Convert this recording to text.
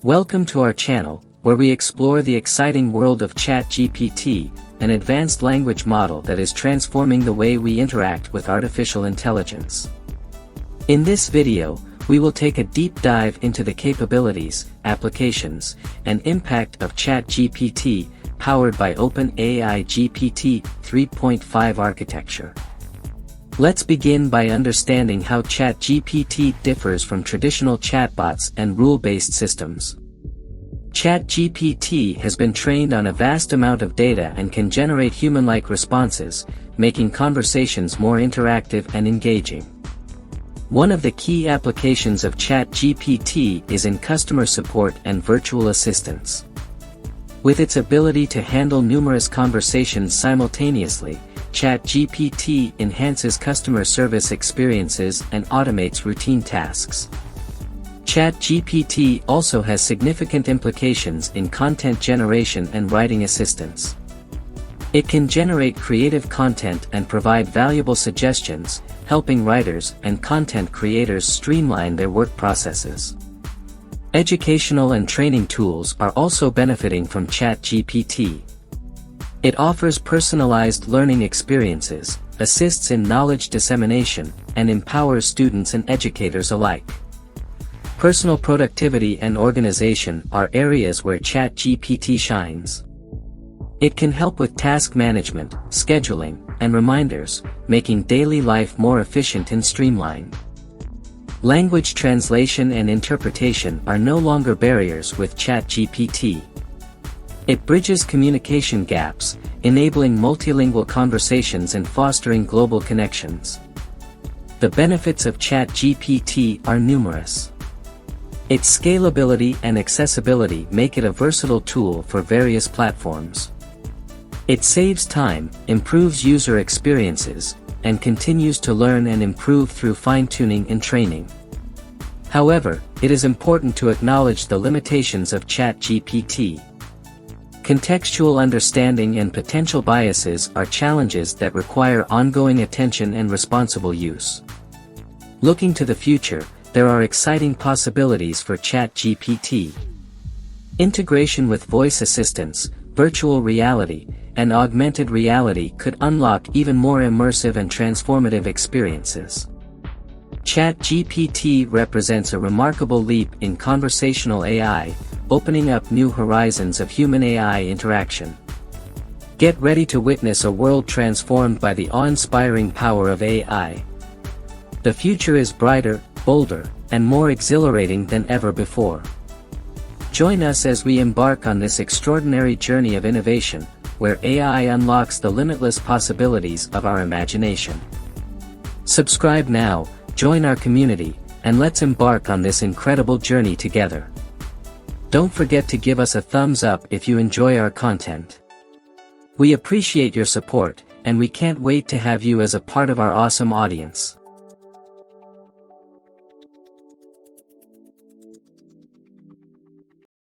Welcome to our channel, where we explore the exciting world of Chat GPT, an advanced language model that is transforming the way we interact with artificial intelligence. In this video, we will take a deep dive into the capabilities, applications, and impact of Chat GPT, powered by OpenAI GPT 3.5 architecture. Let's begin by understanding how Chat GPT differs from traditional chatbots and rule-based systems. Chat GPT has been trained on a vast amount of data and can generate human-like responses, making conversations more interactive and engaging. One of the key applications of Chat GPT is in customer support and virtual assistance. With its ability to handle numerous conversations simultaneously, Chat GPT enhances customer service experiences and automates routine tasks. Chat GPT also has significant implications in content generation and writing assistance. It can generate creative content and provide valuable suggestions, helping writers and content creators streamline their work processes. Educational and training tools are also benefiting from Chat GPT. It offers personalized learning experiences, assists in knowledge dissemination, and empowers students and educators alike. Personal productivity and organization are areas where Chat GPT shines. It can help with task management, scheduling, and reminders, making daily life more efficient and streamlined. Language translation and interpretation are no longer barriers with Chat GPT. It bridges communication gaps, enabling multilingual conversations and fostering global connections. The benefits of Chat GPT are numerous. Its scalability and accessibility make it a versatile tool for various platforms. It saves time, improves user experiences, and continues to learn and improve through fine-tuning and training. However, it is important to acknowledge the limitations of Chat GPT. Contextual understanding and potential biases are challenges that require ongoing attention and responsible use. Looking to the future, there are exciting possibilities for Chat GPT. Integration with voice assistants, virtual reality, and augmented reality could unlock even more immersive and transformative experiences. Chat GPT represents a remarkable leap in conversational AI, opening up new horizons of human-AI interaction. Get ready to witness a world transformed by the awe-inspiring power of AI. The future is brighter, bolder, and more exhilarating than ever before. Join us as we embark on this extraordinary journey of innovation, where AI unlocks the limitless possibilities of our imagination. Subscribe now, join our community, and let's embark on this incredible journey together. Don't forget to give us a thumbs up if you enjoy our content. We appreciate your support, and we can't wait to have you as a part of our awesome audience.